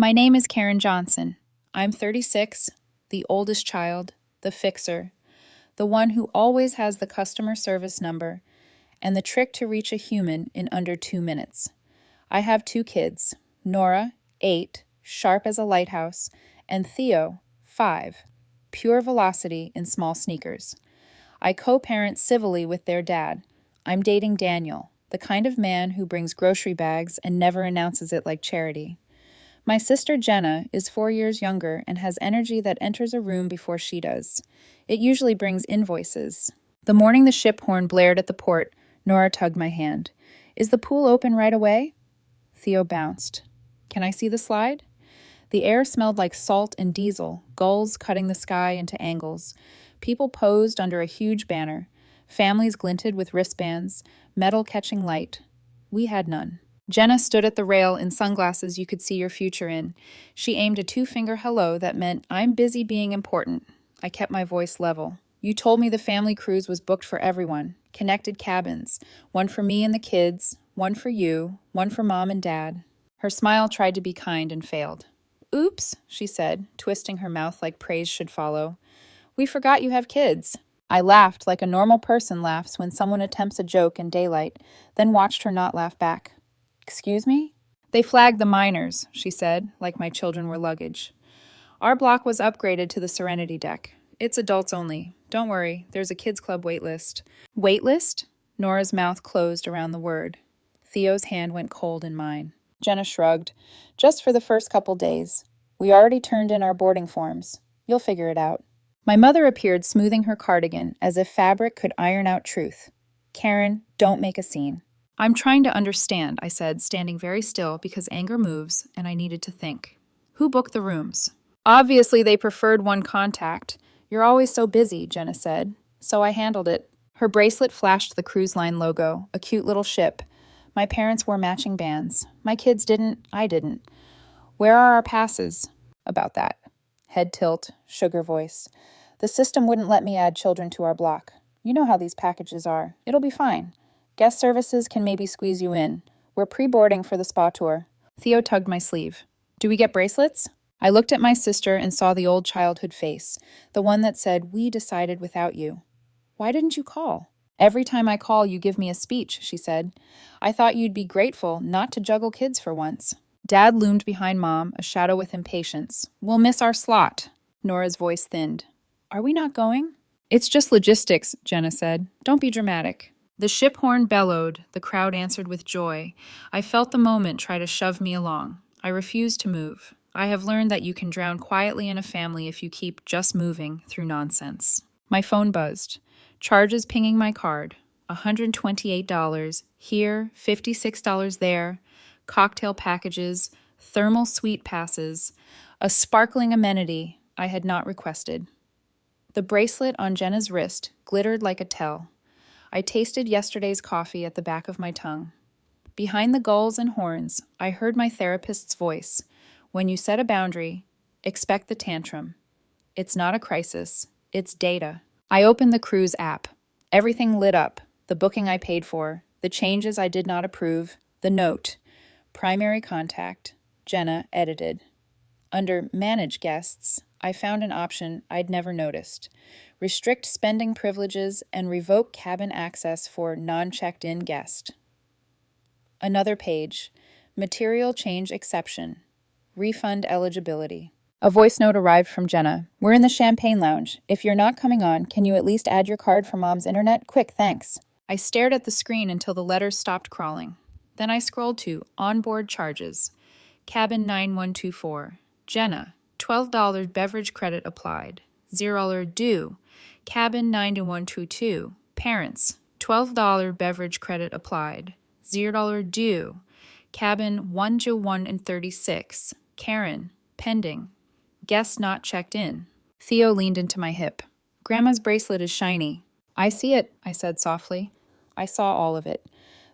My name is Karen Johnson. I'm 36, the oldest child, the fixer, the one who always has the customer service number and the trick to reach a human in under 2 minutes. I have 2 kids, Nora, 8, sharp as a lighthouse, and Theo, 5, pure velocity in small sneakers. I co-parent civilly with their dad. I'm dating Daniel, the kind of man who brings grocery bags and never announces it like charity. My sister Jenna is 4 years younger and has energy that enters a room before she does. It usually brings invoices. The morning the ship horn blared at the port, Nora tugged my hand. Is the pool open right away? Theo bounced. Can I see the slide? The air smelled like salt and diesel, gulls cutting the sky into angles. People posed under a huge banner. Families glinted with wristbands, metal catching light. We had none. Jenna stood at the rail in sunglasses you could see your future in. She aimed a 2-finger hello that meant, I'm busy being important. I kept my voice level. You told me the family cruise was booked for everyone. Connected cabins. One for me and the kids, one for you, one for mom and dad. Her smile tried to be kind and failed. Oops, she said, twisting her mouth like praise should follow. We forgot you have kids. I laughed like a normal person laughs when someone attempts a joke in daylight, then watched her not laugh back. Excuse me? They flagged the minors, she said, like my children were luggage. Our block was upgraded to the Serenity deck. It's adults only. Don't worry, there's a kids club waitlist. Waitlist? Nora's mouth closed around the word. Theo's hand went cold in mine. Jenna shrugged. Just for the first couple days. We already turned in our boarding forms. You'll figure it out. My mother appeared smoothing her cardigan as if fabric could iron out truth. Karen, don't make a scene. I'm trying to understand, I said, standing very still because anger moves and I needed to think. Who booked the rooms? Obviously, they preferred one contact. You're always so busy, Jenna said. So I handled it. Her bracelet flashed the cruise line logo, a cute little ship. My parents wore matching bands. My kids didn't. I didn't. Where are our passes? About that. Head tilt, sugar voice. The system wouldn't let me add children to our block. You know how these packages are. It'll be fine. Guest services can maybe squeeze you in. We're pre-boarding for the spa tour. Theo tugged my sleeve. Do we get bracelets? I looked at my sister and saw the old childhood face, the one that said, we decided without you. Why didn't you call? Every time I call, you give me a speech, she said. I thought you'd be grateful not to juggle kids for once. Dad loomed behind Mom, a shadow with impatience. We'll miss our slot. Nora's voice thinned. Are we not going? It's just logistics, Jenna said. Don't be dramatic. The ship horn bellowed. The crowd answered with joy. I felt the moment try to shove me along. I refused to move. I have learned that you can drown quietly in a family if you keep just moving through nonsense. My phone buzzed. Charges pinging my card. $128 here, $56 there. Cocktail packages, thermal suite passes, a sparkling amenity I had not requested. The bracelet on Jenna's wrist glittered like a tell. I tasted yesterday's coffee at the back of my tongue. Behind the gulls and horns, I heard my therapist's voice. When you set a boundary, expect the tantrum. It's not a crisis, it's data. I opened the cruise app. Everything lit up. The booking I paid for, the changes I did not approve, the note. Primary contact, Jenna edited. Under Manage Guests, I found an option I'd never noticed. Restrict spending privileges and revoke cabin access for non-checked-in guest. Another page. Material change exception. Refund eligibility. A voice note arrived from Jenna. We're in the Champagne Lounge. If you're not coming on, can you at least add your card for Mom's internet? Quick, thanks. I stared at the screen until the letters stopped crawling. Then I scrolled to Onboard Charges. Cabin 9124. Jenna, $12 beverage credit applied. $0 due. Cabin 9122. Parents, $12 beverage credit applied. $0 due. Cabin 101 and 36. Karen, pending. Guest not checked in. Theo leaned into my hip. Grandma's bracelet is shiny. I see it, I said softly. I saw all of it.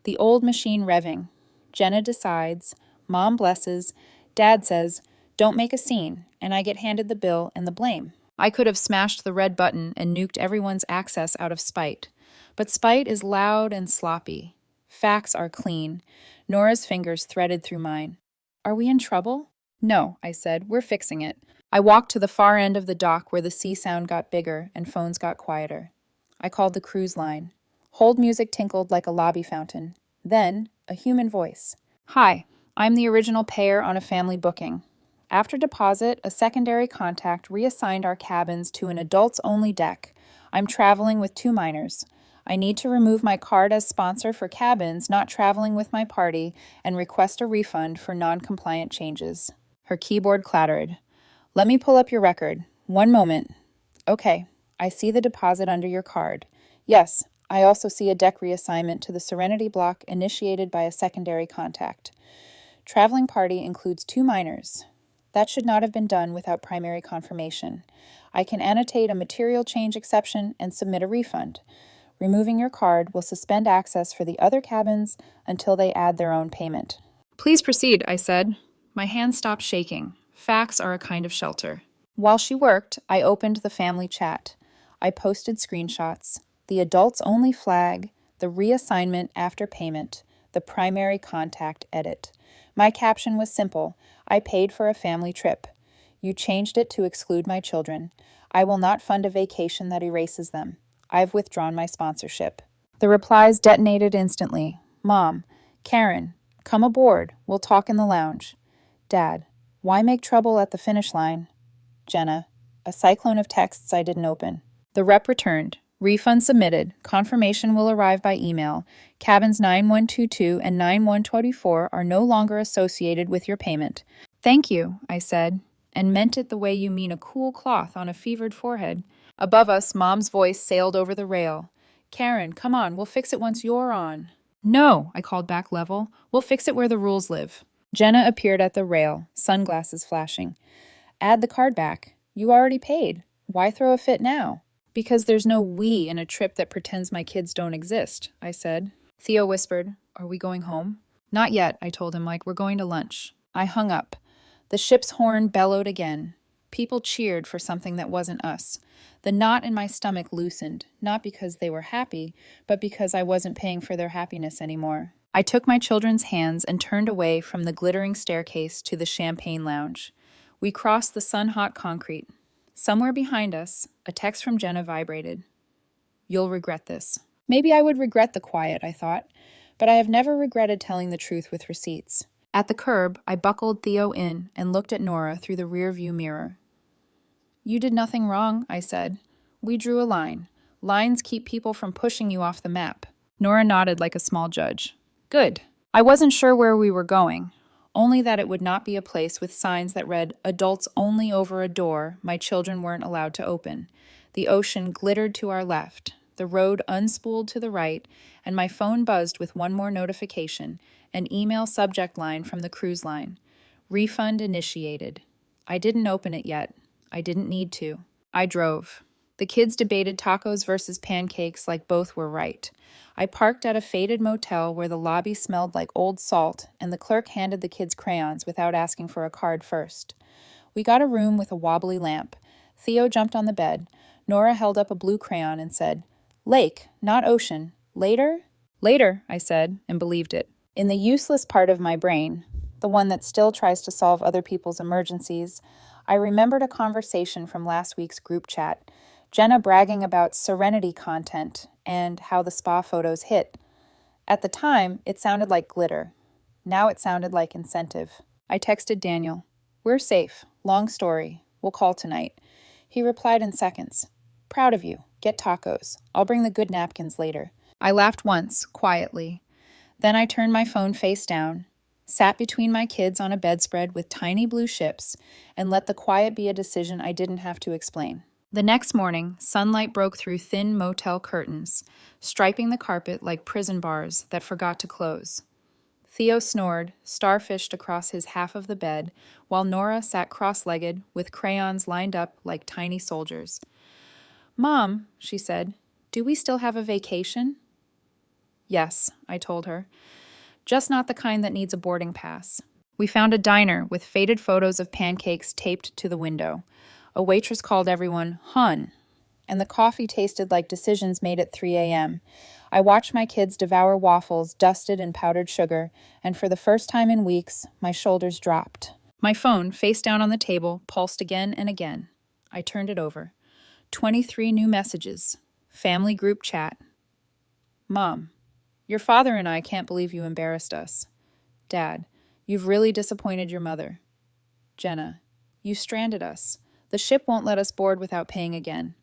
The old machine revving. Jenna decides. Mom blesses. Dad says, don't make a scene, and I get handed the bill and the blame. I could have smashed the red button and nuked everyone's access out of spite. But spite is loud and sloppy. Facts are clean. Nora's fingers threaded through mine. Are we in trouble? No, I said, we're fixing it. I walked to the far end of the dock where the sea sound got bigger and phones got quieter. I called the cruise line. Hold music tinkled like a lobby fountain. Then, a human voice. Hi, I'm the original payer on a family booking. After deposit, a secondary contact reassigned our cabins to an adults-only deck. I'm traveling with 2 minors. I need to remove my card as sponsor for cabins not traveling with my party and request a refund for non-compliant changes. Her keyboard clattered. Let me pull up your record. One moment. Okay, I see the deposit under your card. Yes, I also see a deck reassignment to the Serenity block initiated by a secondary contact. Traveling party includes 2 minors. That should not have been done without primary confirmation. I can annotate a material change exception and submit a refund. Removing your card will suspend access for the other cabins until they add their own payment. Please proceed, I said. My hands stopped shaking. Facts are a kind of shelter. While she worked, I opened the family chat. I posted screenshots. The adults-only flag, the reassignment after payment, the primary contact edit. My caption was simple. I paid for a family trip. You changed it to exclude my children. I will not fund a vacation that erases them. I've withdrawn my sponsorship. The replies detonated instantly. Mom, Karen, come aboard. We'll talk in the lounge. Dad, why make trouble at the finish line? Jenna, a cyclone of texts I didn't open. The rep returned. Refund submitted. Confirmation will arrive by email. Cabins 9122 and 9124 are no longer associated with your payment. Thank you, I said, and meant it the way you mean a cool cloth on a fevered forehead. Above us, Mom's voice sailed over the rail. Karen, come on, we'll fix it once you're on. No, I called back level. We'll fix it where the rules live. Jenna appeared at the rail, sunglasses flashing. Add the card back. You already paid. Why throw a fit now? Because there's no we in a trip that pretends my kids don't exist, I said. Theo whispered, Are we going home? Not yet, I told him, like we're going to lunch. I hung up. The ship's horn bellowed again. People cheered for something that wasn't us. The knot in my stomach loosened, not because they were happy, but because I wasn't paying for their happiness anymore. I took my children's hands and turned away from the glittering staircase to the champagne lounge. We crossed the sun-hot concrete. Somewhere behind us, a text from Jenna vibrated. You'll regret this. Maybe I would regret the quiet, I thought, but I have never regretted telling the truth with receipts. At the curb, I buckled Theo in and looked at Nora through the rear-view mirror. You did nothing wrong, I said. We drew a line. Lines keep people from pushing you off the map. Nora nodded like a small judge. Good. I wasn't sure where we were going, only that it would not be a place with signs that read, adults only over a door my children weren't allowed to open. The ocean glittered to our left, the road unspooled to the right, and my phone buzzed with one more notification, an email subject line from the cruise line. Refund initiated. I didn't open it yet. I didn't need to. I drove. The kids debated tacos versus pancakes like both were right. I parked at a faded motel where the lobby smelled like old salt, and the clerk handed the kids crayons without asking for a card first. We got a room with a wobbly lamp. Theo jumped on the bed. Nora held up a blue crayon and said, Lake, not ocean. Later? Later, I said, and believed it. In the useless part of my brain, the one that still tries to solve other people's emergencies, I remembered a conversation from last week's group chat, Jenna bragging about Serenity content and how the spa photos hit. At the time, it sounded like glitter. Now it sounded like incentive. I texted Daniel. We're safe. Long story. We'll call tonight. He replied in seconds. Proud of you. Get tacos. I'll bring the good napkins later. I laughed once, quietly. Then I turned my phone face down, sat between my kids on a bedspread with tiny blue ships, and let the quiet be a decision I didn't have to explain. The next morning, sunlight broke through thin motel curtains, striping the carpet like prison bars that forgot to close. Theo snored, starfished across his half of the bed, while Nora sat cross-legged with crayons lined up like tiny soldiers. Mom, she said, do we still have a vacation? Yes, I told her. Just not the kind that needs a boarding pass. We found a diner with faded photos of pancakes taped to the window. A waitress called everyone Hun, and the coffee tasted like decisions made at 3 a.m. I watched my kids devour waffles dusted in powdered sugar, and for the first time in weeks, my shoulders dropped. My phone, face down on the table, pulsed again and again. I turned it over. 23 new messages. Family group chat. Mom, your father and I can't believe you embarrassed us. Dad, you've really disappointed your mother. Jenna, you stranded us. The ship won't let us board without paying again.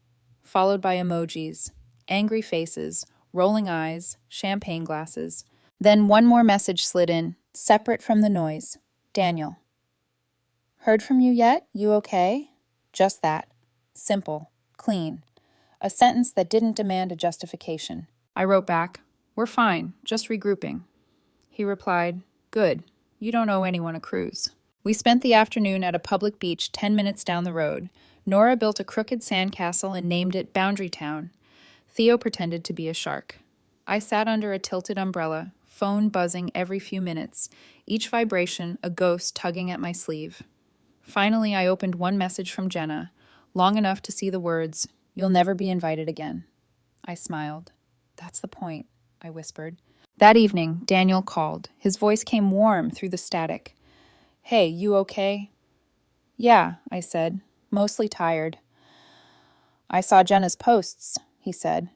Followed by emojis, angry faces, rolling eyes, champagne glasses. Then one more message slid in, separate from the noise. Daniel. Heard from you yet? You okay? Just that. Simple. Clean. A sentence that didn't demand a justification. I wrote back, we're fine, just regrouping. He replied, good. You don't owe anyone a cruise. We spent the afternoon at a public beach 10 minutes down the road. Nora built a crooked sandcastle and named it Boundary Town. Theo pretended to be a shark. I sat under a tilted umbrella, phone buzzing every few minutes, each vibration a ghost tugging at my sleeve. Finally, I opened one message from Jenna, long enough to see the words, you'll never be invited again. I smiled. That's the point, I whispered. That evening, Daniel called. His voice came warm through the static. Hey, you okay? Yeah, I said, mostly tired. I saw Jenna's posts, he said.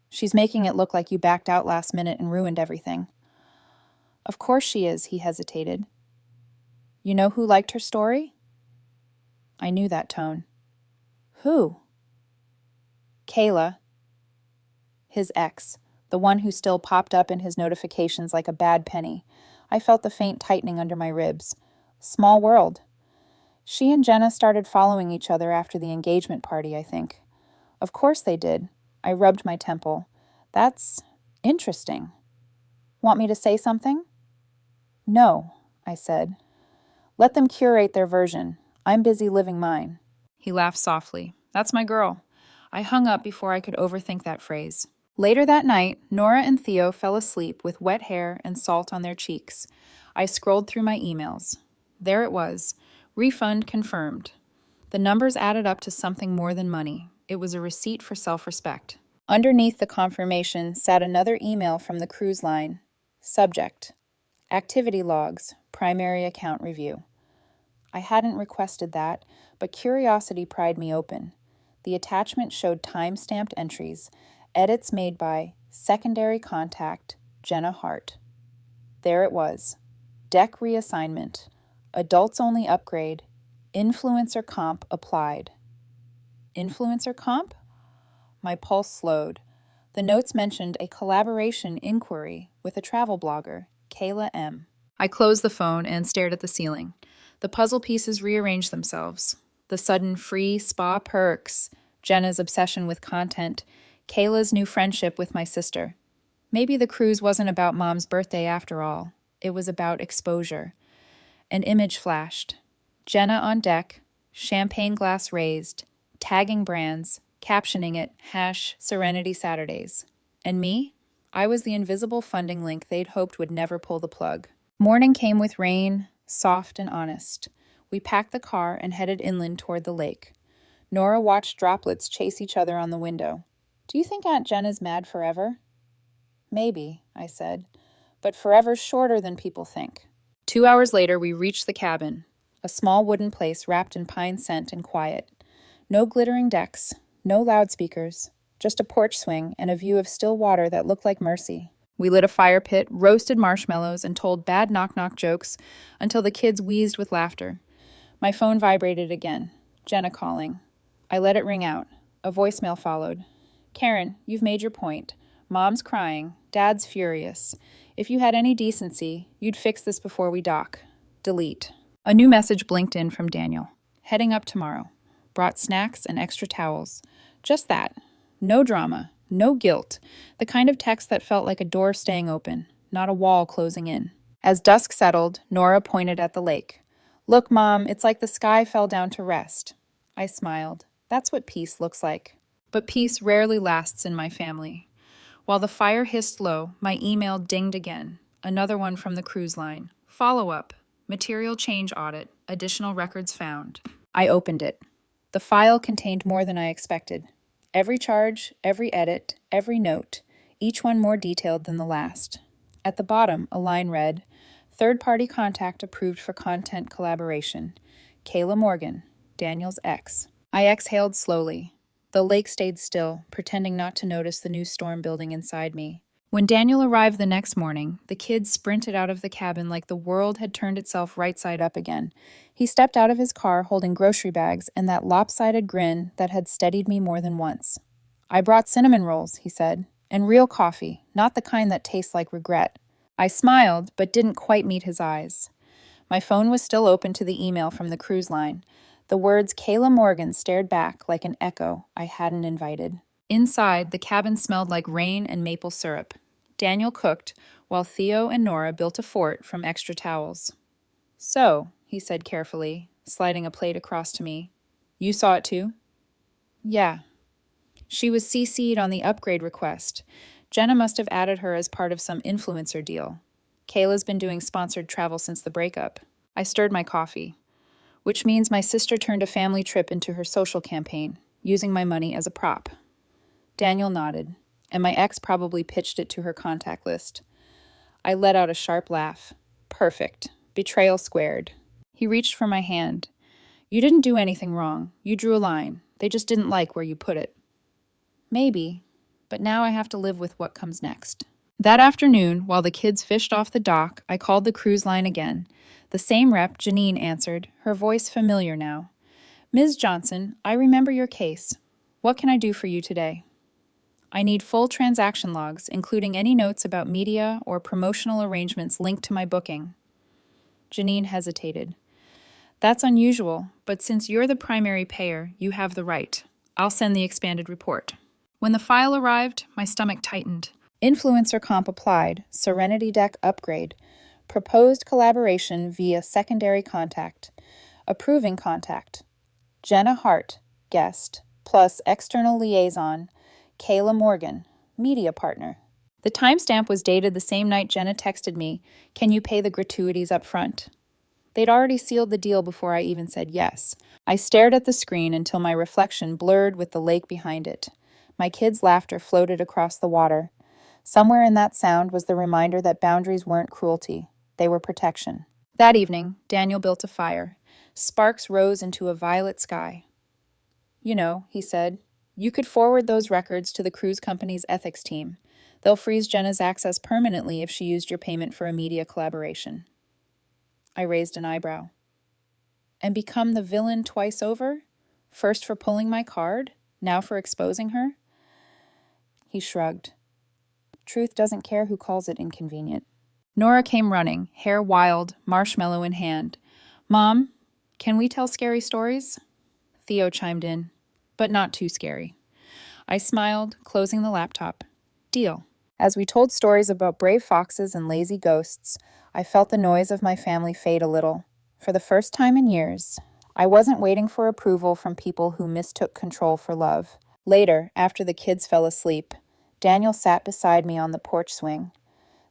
She's making it look like you backed out last minute and ruined everything. Of course she is, he hesitated. You know who liked her story? I knew that tone. Who? Kayla. His ex, the one who still popped up in his notifications like a bad penny. I felt the faint tightening under my ribs. Small world. She and Jenna started following each other after the engagement party, I think. Of course they did. I rubbed my temple. That's interesting. Want me to say something? No, I said. Let them curate their version. I'm busy living mine. He laughed softly. That's my girl. I hung up before I could overthink that phrase. Later that night, Nora and Theo fell asleep with wet hair and salt on their cheeks. I scrolled through my emails. There it was. Refund confirmed. The numbers added up to something more than money. It was a receipt for self-respect. Underneath the confirmation sat another email from the cruise line. Subject: Activity logs, primary account review. I hadn't requested that, but curiosity pried me open. The attachment showed time-stamped entries, edits made by secondary contact Jenna Hart. There it was. Deck reassignment. Adults-only upgrade. Influencer comp applied. Influencer comp? My pulse slowed. The notes mentioned a collaboration inquiry with a travel blogger, Kayla M. I closed the phone and stared at the ceiling. The puzzle pieces rearranged themselves. The sudden free spa perks, Jenna's obsession with content, Kayla's new friendship with my sister. Maybe the cruise wasn't about Mom's birthday after all. It was about exposure. An image flashed. Jenna on deck, champagne glass raised, tagging brands, captioning it #Serenity Saturdays. And me? I was the invisible funding link they'd hoped would never pull the plug. Morning came with rain, soft and honest. We packed the car and headed inland toward the lake. Nora watched droplets chase each other on the window. Do you think Aunt Jenna's mad forever? Maybe, I said, but forever's shorter than people think. 2 hours later, we reached the cabin, a small wooden place wrapped in pine scent and quiet. No glittering decks, no loudspeakers, just a porch swing and a view of still water that looked like mercy. We lit a fire pit, roasted marshmallows, and told bad knock-knock jokes until the kids wheezed with laughter. My phone vibrated again. Jenna calling. I let it ring out. A voicemail followed. Karen, you've made your point. Mom's crying. Dad's furious. If you had any decency, you'd fix this before we dock. Delete. A new message blinked in from Daniel. Heading up tomorrow. Brought snacks and extra towels. Just that. No drama. No guilt. The kind of text that felt like a door staying open, not a wall closing in. As dusk settled, Nora pointed at the lake. Look, Mom, it's like the sky fell down to rest. I smiled. That's what peace looks like. But peace rarely lasts in my family. While the fire hissed low, my email dinged again. Another one from the cruise line. Follow-up. Material change audit. Additional records found. I opened it. The file contained more than I expected. Every charge, every edit, every note, each one more detailed than the last. At the bottom, a line read, Third-party contact approved for content collaboration. Kayla Morgan, Daniel's ex. I exhaled slowly. The lake stayed still, pretending not to notice the new storm building inside me. When Daniel arrived the next morning, the kids sprinted out of the cabin like the world had turned itself right side up again. He stepped out of his car holding grocery bags and that lopsided grin that had steadied me more than once. "I brought cinnamon rolls," he said, "and real coffee, not the kind that tastes like regret." I smiled, but didn't quite meet his eyes. My phone was still open to the email from the cruise line. The words Kayla Morgan stared back like an echo I hadn't invited. Inside, the cabin smelled like rain and maple syrup. Daniel cooked, while Theo and Nora built a fort from extra towels. "So," he said carefully, sliding a plate across to me, "you saw it too?" "Yeah." She was CC'd on the upgrade request. Jenna must have added her as part of some influencer deal. Kayla's been doing sponsored travel since the breakup. I stirred my coffee. Which means my sister turned a family trip into her social campaign, using my money as a prop. Daniel nodded, and my ex probably pitched it to her contact list. I let out a sharp laugh. Perfect. Betrayal squared. He reached for my hand. "You didn't do anything wrong. You drew a line. They just didn't like where you put it." Maybe, but now I have to live with what comes next. That afternoon, while the kids fished off the dock, I called the cruise line again. The same rep, Janine, answered, her voice familiar now. "Ms. Johnson, I remember your case. What can I do for you today?" "I need full transaction logs, including any notes about media or promotional arrangements linked to my booking." Janine hesitated. "That's unusual, but since you're the primary payer, you have the right. I'll send the expanded report." When the file arrived, my stomach tightened. Influencer comp applied, Serenity Deck upgrade, proposed collaboration via secondary contact, approving contact, Jenna Hart, guest, plus external liaison, Kayla Morgan, media partner. The timestamp was dated the same night Jenna texted me, "Can you pay the gratuities up front?" They'd already sealed the deal before I even said yes. I stared at the screen until my reflection blurred with the lake behind it. My kids' laughter floated across the water. Somewhere in that sound was the reminder that boundaries weren't cruelty. They were protection. That evening, Daniel built a fire. Sparks rose into a violet sky. "You know," he said, "you could forward those records to the cruise company's ethics team. They'll freeze Jenna's access permanently if she used your payment for a media collaboration." I raised an eyebrow. "And become the villain twice over? First for pulling my card, now for exposing her?" He shrugged. Truth doesn't care who calls it inconvenient. Nora came running, hair wild, marshmallow in hand. "Mom, can we tell scary stories?" Theo chimed in, but not too scary. I smiled, closing the laptop. Deal. As we told stories about brave foxes and lazy ghosts, I felt the noise of my family fade a little. For the first time in years, I wasn't waiting for approval from people who mistook control for love. Later, after the kids fell asleep, Daniel sat beside me on the porch swing.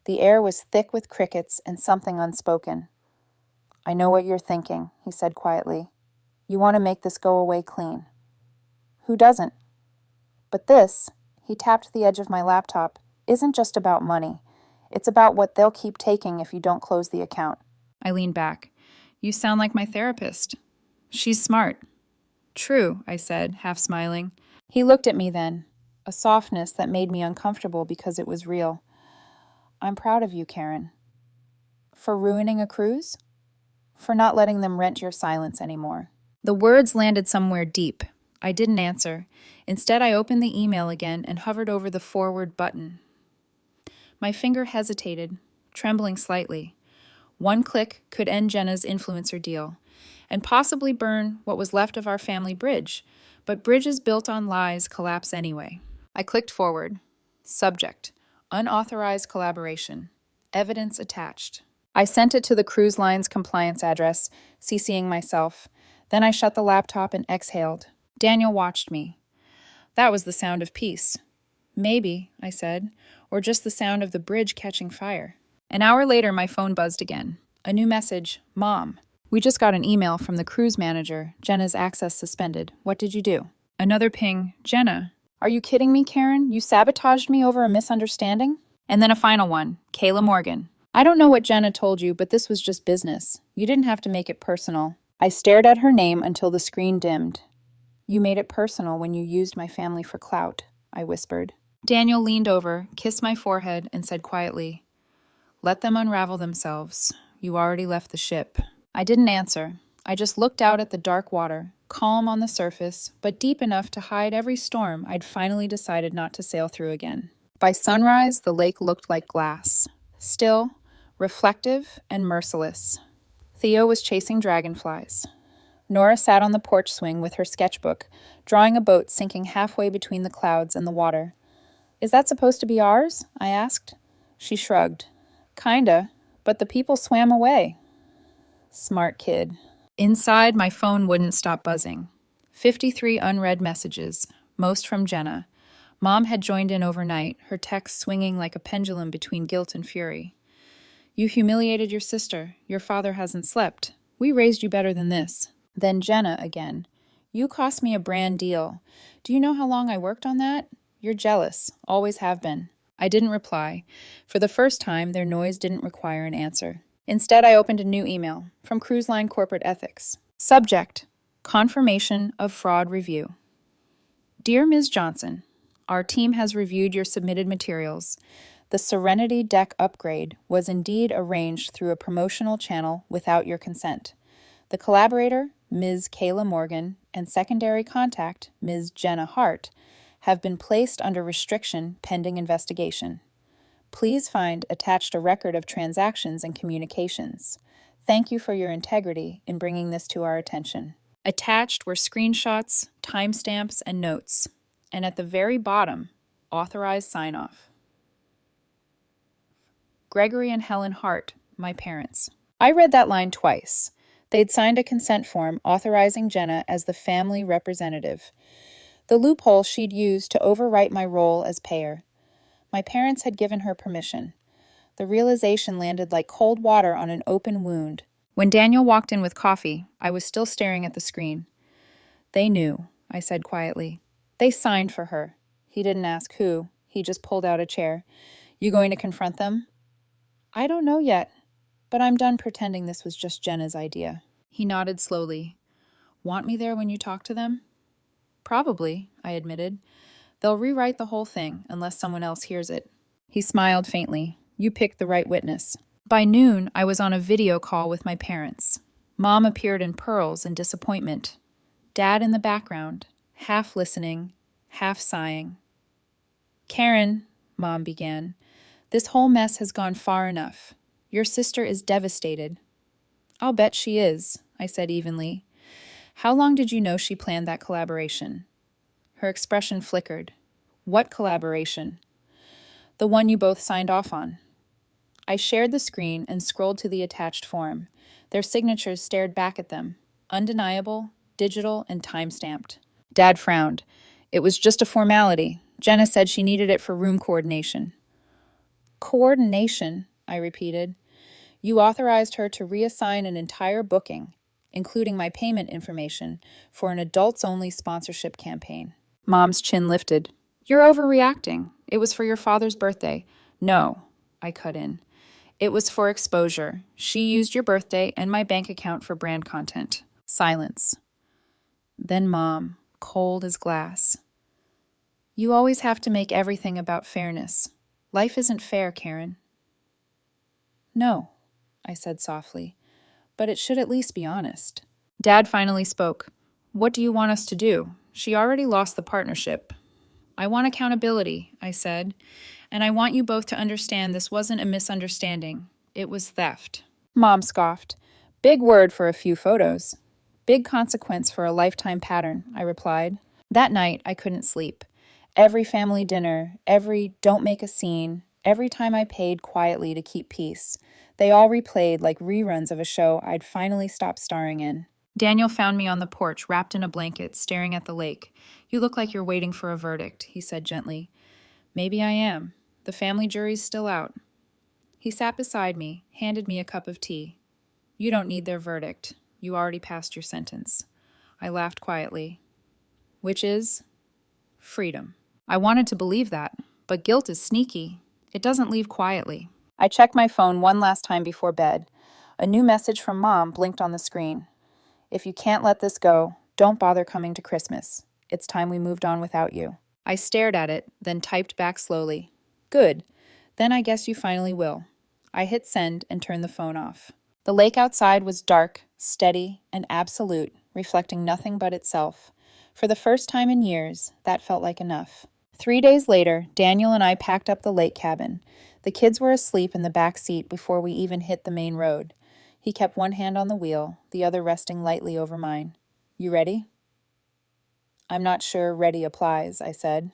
The air was thick with crickets and something unspoken. "I know what you're thinking," he said quietly. "You want to make this go away clean." "Who doesn't?" "But this," he tapped the edge of my laptop, "isn't just about money. It's about what they'll keep taking if you don't close the account." I leaned back. "You sound like my therapist." "She's smart." "True," I said, half smiling. He looked at me then, a softness that made me uncomfortable because it was real. "I'm proud of you, Karen." "For ruining a cruise?" "For not letting them rent your silence anymore." The words landed somewhere deep. I didn't answer. Instead, I opened the email again and hovered over the forward button. My finger hesitated, trembling slightly. One click could end Jenna's influencer deal, and possibly burn what was left of our family bridge, but bridges built on lies collapse anyway. I clicked forward. Subject: unauthorized collaboration. Evidence attached. I sent it to the cruise line's compliance address, CCing myself. Then I shut the laptop and exhaled. Daniel watched me. That was the sound of peace. "Maybe," I said, "or just the sound of the bridge catching fire." An hour later, my phone buzzed again. A new message: "Mom, we just got an email from the cruise manager. Jenna's access suspended. What did you do?" Another ping: "Jenna, are you kidding me, Karen? You sabotaged me over a misunderstanding?" And then a final one: "Kayla Morgan, I don't know what Jenna told you, but this was just business. You didn't have to make it personal. I stared at her name until the screen dimmed. You made it personal when you used my family for clout, I whispered. Daniel leaned over, kissed my forehead, and said quietly, "Let them unravel themselves. You already left the ship." I didn't answer. I just looked out at the dark water, calm on the surface, but deep enough to hide every storm I'd finally decided not to sail through again. By sunrise, the lake looked like glass. Still, reflective, and merciless. Theo was chasing dragonflies. Nora sat on the porch swing with her sketchbook, drawing a boat sinking halfway between the clouds and the water. "Is that supposed to be ours?" I asked. She shrugged. "Kinda, but the people swam away." Smart kid. Inside, my phone wouldn't stop buzzing. 53 unread messages, most from Jenna. Mom had joined in overnight, her text swinging like a pendulum between guilt and fury. "You humiliated your sister. Your father hasn't slept. We raised you better than this." Then Jenna again. "You cost me a brand deal. Do you know how long I worked on that? You're jealous. Always have been." I didn't reply. For the first time, their noise didn't require an answer. Instead, I opened a new email from Cruise Line Corporate Ethics. Subject: Confirmation of Fraud Review. Dear Ms. Johnson, our team has reviewed your submitted materials. The Serenity Deck upgrade was indeed arranged through a promotional channel without your consent. The collaborator, Ms. Kayla Morgan, and secondary contact, Ms. Jenna Hart, have been placed under restriction pending investigation. Please find attached a record of transactions and communications. Thank you for your integrity in bringing this to our attention. Attached were screenshots, timestamps, and notes. And at the very bottom, authorized sign-off. Gregory and Helen Hart, my parents. I read that line twice. They'd signed a consent form authorizing Jenna as the family representative, the loophole she'd used to overwrite my role as payer. My parents had given her permission. The realization landed like cold water on an open wound. When Daniel walked in with coffee, I was still staring at the screen. "They knew," I said quietly. "They signed for her." He didn't ask who. He just pulled out a chair. "You going to confront them?" "I don't know yet, but I'm done pretending this was just Jenna's idea." He nodded slowly. "Want me there when you talk to them?" "Probably," I admitted. "They'll rewrite the whole thing unless someone else hears it." He smiled faintly. "You picked the right witness." By noon, I was on a video call with my parents. Mom appeared in pearls and disappointment. Dad in the background, half listening, half sighing. "Karen," Mom began, "this whole mess has gone far enough. Your sister is devastated." "I'll bet she is," I said evenly. "How long did you know she planned that collaboration?" Her expression flickered. "What collaboration?" "The one you both signed off on." I shared the screen and scrolled to the attached form. Their signatures stared back at them, undeniable, digital, and time-stamped. Dad frowned. "It was just a formality. Jenna said she needed it for room coordination." "Coordination," I repeated. "You authorized her to reassign an entire booking, including my payment information, for an adults-only sponsorship campaign." Mom's chin lifted. "You're overreacting. It was for your father's birthday." "No," I cut in. "It was for exposure. She used your birthday and my bank account for brand content." Silence. Then Mom, cold as glass. "You always have to make everything about fairness. Life isn't fair, Karen." "No," I said softly, "but it should at least be honest." Dad finally spoke. "What do you want us to do? She already lost the partnership." "I want accountability," I said, "and I want you both to understand this wasn't a misunderstanding. It was theft." Mom scoffed. "Big word for a few photos." "Big consequence for a lifetime pattern," I replied. That night, I couldn't sleep. Every family dinner, every "don't make a scene," every time I paid quietly to keep peace, they all replayed like reruns of a show I'd finally stopped starring in. Daniel found me on the porch, wrapped in a blanket, staring at the lake. "You look like you're waiting for a verdict," he said gently. "Maybe I am. The family jury's still out." He sat beside me, handed me a cup of tea. "You don't need their verdict. You already passed your sentence." I laughed quietly. "Which is?" "Freedom." I wanted to believe that, but guilt is sneaky. It doesn't leave quietly. I checked my phone one last time before bed. A new message from Mom blinked on the screen. If you can't let this go, don't bother coming to Christmas. It's time we moved on without you. I stared at it, then typed back slowly. Good. Then I guess you finally will. I hit send and turned the phone off. The lake outside was dark, steady, and absolute, reflecting nothing but itself. For the first time in years, that felt like enough. 3 days later, Daniel and I packed up the lake cabin. The kids were asleep in the back seat before we even hit the main road. He kept one hand on the wheel, the other resting lightly over mine. You ready? I'm not sure ready applies, I said.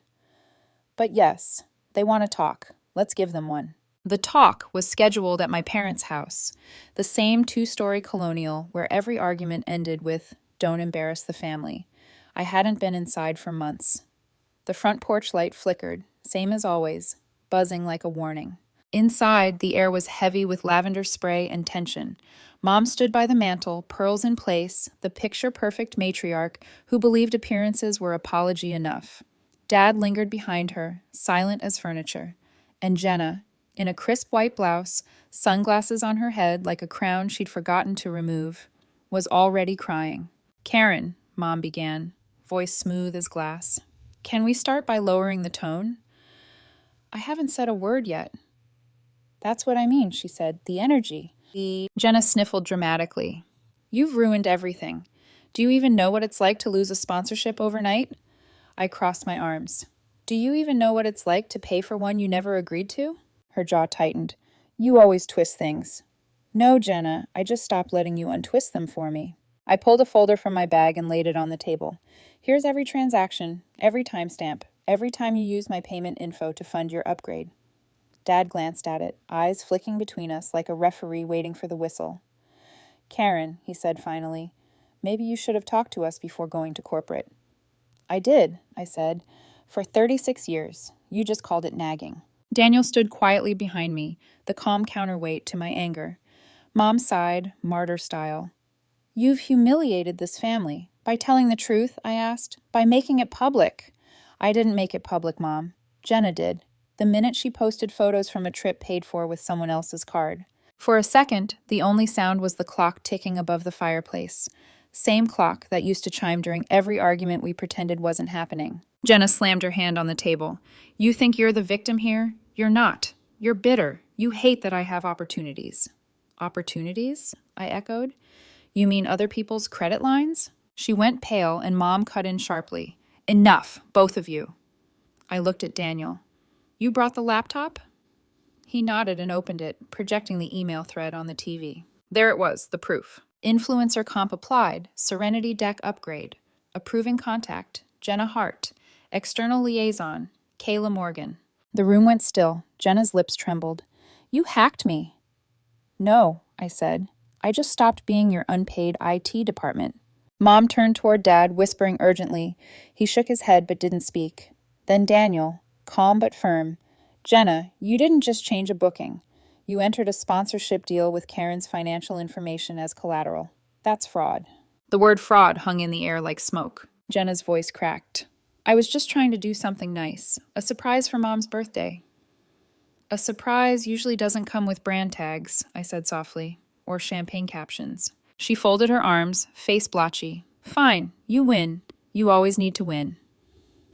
But yes, they want to talk. Let's give them one. The talk was scheduled at my parents' house, the same two-story colonial where every argument ended with, "Don't embarrass the family." I hadn't been inside for months. The front porch light flickered, same as always, buzzing like a warning. Inside, the air was heavy with lavender spray and tension. Mom stood by the mantel, pearls in place, the picture-perfect matriarch who believed appearances were apology enough. Dad lingered behind her, silent as furniture. And Jenna, in a crisp white blouse, sunglasses on her head like a crown she'd forgotten to remove, was already crying. "Karen," Mom began, voice smooth as glass. "Can we start by lowering the tone?" "I haven't said a word yet." "That's what I mean," she said. "The energy." Jenna sniffled dramatically. "You've ruined everything. Do you even know what it's like to lose a sponsorship overnight?" I crossed my arms. "Do you even know what it's like to pay for one you never agreed to?" Her jaw tightened. "You always twist things." "No, Jenna, I just stopped letting you untwist them for me." I pulled a folder from my bag and laid it on the table. "Here's every transaction, every timestamp, every time you use my payment info to fund your upgrade." Dad glanced at it, eyes flicking between us like a referee waiting for the whistle. "Karen," he said finally, "maybe you should have talked to us before going to corporate." "I did," I said. "For 36 years. You just called it nagging." Daniel stood quietly behind me, the calm counterweight to my anger. Mom sighed, martyr style. "You've humiliated this family. By telling the truth?" I asked. "By making it public?" "I didn't make it public, Mom. Jenna did. The minute she posted photos from a trip paid for with someone else's card." For a second, the only sound was the clock ticking above the fireplace. Same clock that used to chime during every argument we pretended wasn't happening. Jenna slammed her hand on the table. "You think you're the victim here? You're not. You're bitter. You hate that I have opportunities." "Opportunities?" I echoed. "You mean other people's credit lines?" She went pale and Mom cut in sharply. "Enough, both of you." I looked at Daniel. "You brought the laptop?" He nodded and opened it, projecting the email thread on the TV. There it was, the proof. Influencer comp applied, Serenity Deck upgrade, approving contact, Jenna Hart, external liaison, Kayla Morgan. The room went still. Jenna's lips trembled. "You hacked me." "No," I said. "I just stopped being your unpaid IT department." Mom turned toward Dad, whispering urgently. He shook his head but didn't speak. Then Daniel, calm but firm. "Jenna, you didn't just change a booking. You entered a sponsorship deal with Karen's financial information as collateral. That's fraud." The word fraud hung in the air like smoke. Jenna's voice cracked. "I was just trying to do something nice. A surprise for Mom's birthday." "A surprise usually doesn't come with brand tags," I said softly, "or champagne captions." She folded her arms, face blotchy. "Fine, you win. You always need to win."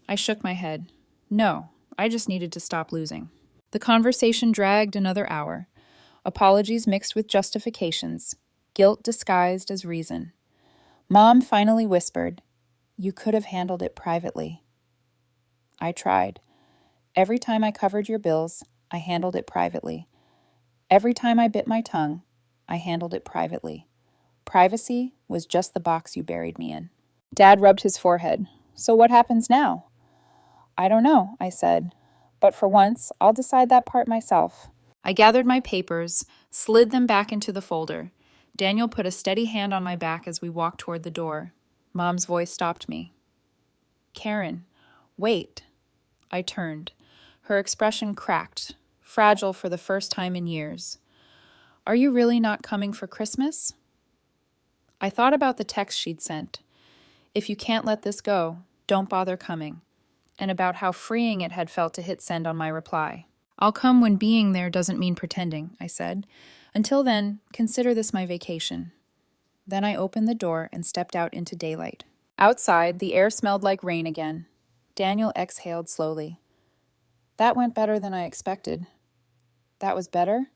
I shook my head. "No, I just needed to stop losing." The conversation dragged another hour. Apologies mixed with justifications. Guilt disguised as reason. Mom finally whispered, "You could have handled it privately." I tried. Every time I covered your bills, I handled it privately. Every time I bit my tongue, I handled it privately. Privacy was just the box you buried me in. Dad rubbed his forehead. "So what happens now?" "I don't know," I said. "But for once, I'll decide that part myself." I gathered my papers, slid them back into the folder. Daniel put a steady hand on my back as we walked toward the door. Mom's voice stopped me. "Karen, wait." I turned. Her expression cracked, fragile for the first time in years. "Are you really not coming for Christmas?" I thought about the text she'd sent. "If you can't let this go, don't bother coming," and about how freeing it had felt to hit send on my reply. I'll come when being there doesn't mean pretending, I said. Until then, consider this my vacation. Then I opened the door and stepped out into daylight. Outside, the air smelled like rain again. Daniel exhaled slowly. That went better than I expected. That was better?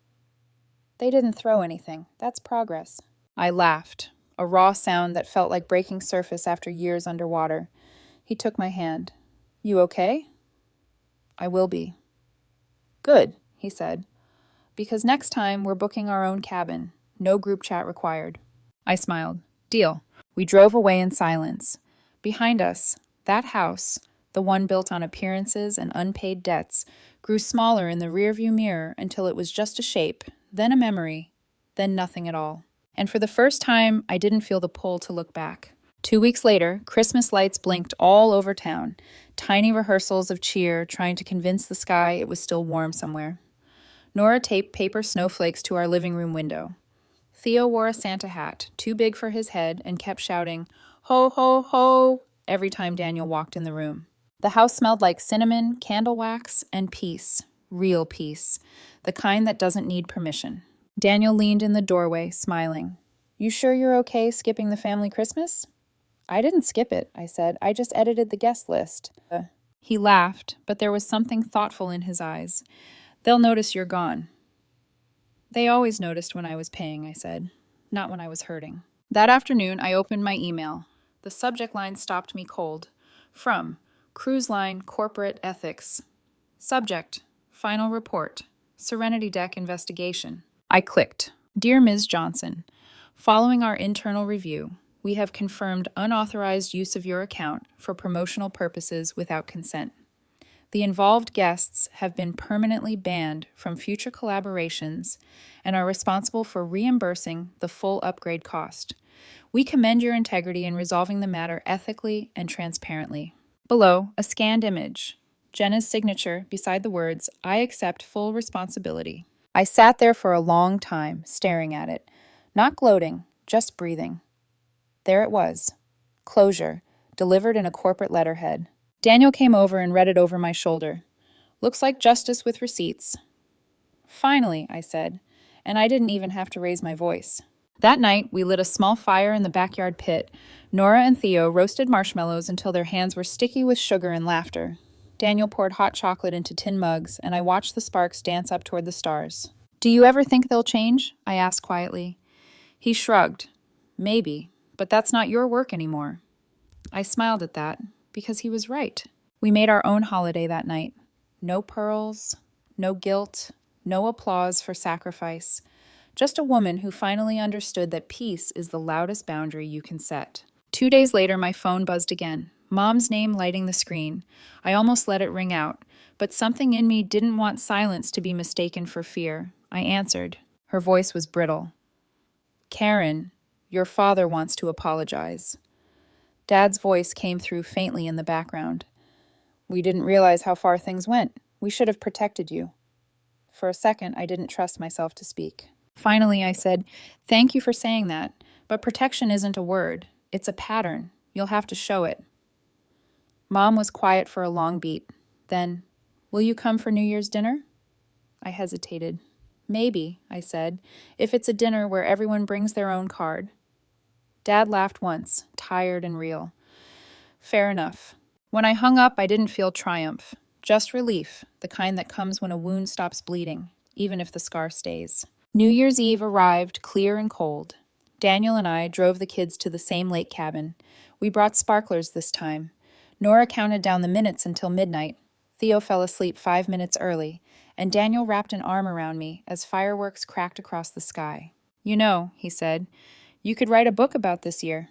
They didn't throw anything. That's progress. I laughed, a raw sound that felt like breaking surface after years underwater. He took my hand. You okay? I will be. Good, he said. Because next time we're booking our own cabin. No group chat required. I smiled. Deal. We drove away in silence. Behind us, that house, the one built on appearances and unpaid debts, grew smaller in the rearview mirror until it was just a shape, then a memory, then nothing at all. And for the first time, I didn't feel the pull to look back. 2 weeks later, Christmas lights blinked all over town, tiny rehearsals of cheer trying to convince the sky it was still warm somewhere. Nora taped paper snowflakes to our living room window. Theo wore a Santa hat, too big for his head, and kept shouting, "Ho, ho, ho," every time Daniel walked in the room. The house smelled like cinnamon, candle wax, and peace. Real peace. The kind that doesn't need permission. Daniel leaned in the doorway, smiling. You sure you're okay skipping the family Christmas? I didn't skip it, I said. I just edited the guest list. He laughed, but there was something thoughtful in his eyes. They'll notice you're gone. They always noticed when I was paying, I said. Not when I was hurting. That afternoon, I opened my email. The subject line stopped me cold. From Cruise Line Corporate Ethics. Subject, Final Report, Serenity Deck Investigation. I clicked. Dear Ms. Johnson, following our internal review, we have confirmed unauthorized use of your account for promotional purposes without consent. The involved guests have been permanently banned from future collaborations and are responsible for reimbursing the full upgrade cost. We commend your integrity in resolving the matter ethically and transparently. Below, a scanned image. Jenna's signature beside the words, I accept full responsibility. I sat there for a long time, staring at it. Not gloating, just breathing. There it was. Closure, delivered in a corporate letterhead. Daniel came over and read it over my shoulder. Looks like justice with receipts. Finally, I said, and I didn't even have to raise my voice. That night, we lit a small fire in the backyard pit. Nora and Theo roasted marshmallows until their hands were sticky with sugar and laughter. Daniel poured hot chocolate into tin mugs, and I watched the sparks dance up toward the stars. Do you ever think they'll change? I asked quietly. He shrugged. Maybe, but that's not your work anymore. I smiled at that, because he was right. We made our own holiday that night. No pearls, no guilt, no applause for sacrifice. Just a woman who finally understood that peace is the loudest boundary you can set. 2 days later, my phone buzzed again. Mom's name lighting the screen. I almost let it ring out, but something in me didn't want silence to be mistaken for fear. I answered. Her voice was brittle. Karen, your father wants to apologize. Dad's voice came through faintly in the background. We didn't realize how far things went. We should have protected you. For a second, I didn't trust myself to speak. Finally, I said, thank you for saying that, but protection isn't a word. It's a pattern. You'll have to show it. Mom was quiet for a long beat. Then, will you come for New Year's dinner? I hesitated. Maybe, I said, if it's a dinner where everyone brings their own card. Dad laughed once, tired and real. Fair enough. When I hung up, I didn't feel triumph, just relief, the kind that comes when a wound stops bleeding, even if the scar stays. New Year's Eve arrived clear and cold. Daniel and I drove the kids to the same lake cabin. We brought sparklers this time. Nora counted down the minutes until midnight. Theo fell asleep 5 minutes early, and Daniel wrapped an arm around me as fireworks cracked across the sky. You know, he said, you could write a book about this year.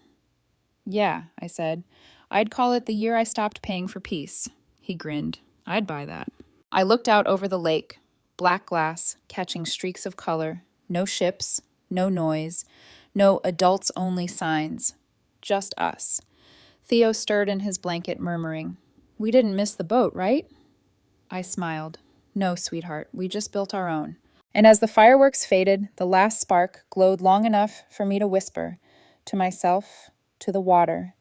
Yeah, I said. I'd call it the year I stopped paying for peace. He grinned. I'd buy that. I looked out over the lake, black glass, catching streaks of color. No ships, no noise, no adults-only signs. Just us. Theo stirred in his blanket, murmuring, We didn't miss the boat, right? I smiled. No, sweetheart, we just built our own. And as the fireworks faded, the last spark glowed long enough for me to whisper, to myself, to the water,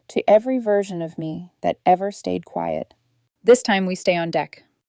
to every version of me that ever stayed quiet. This time we stay on deck.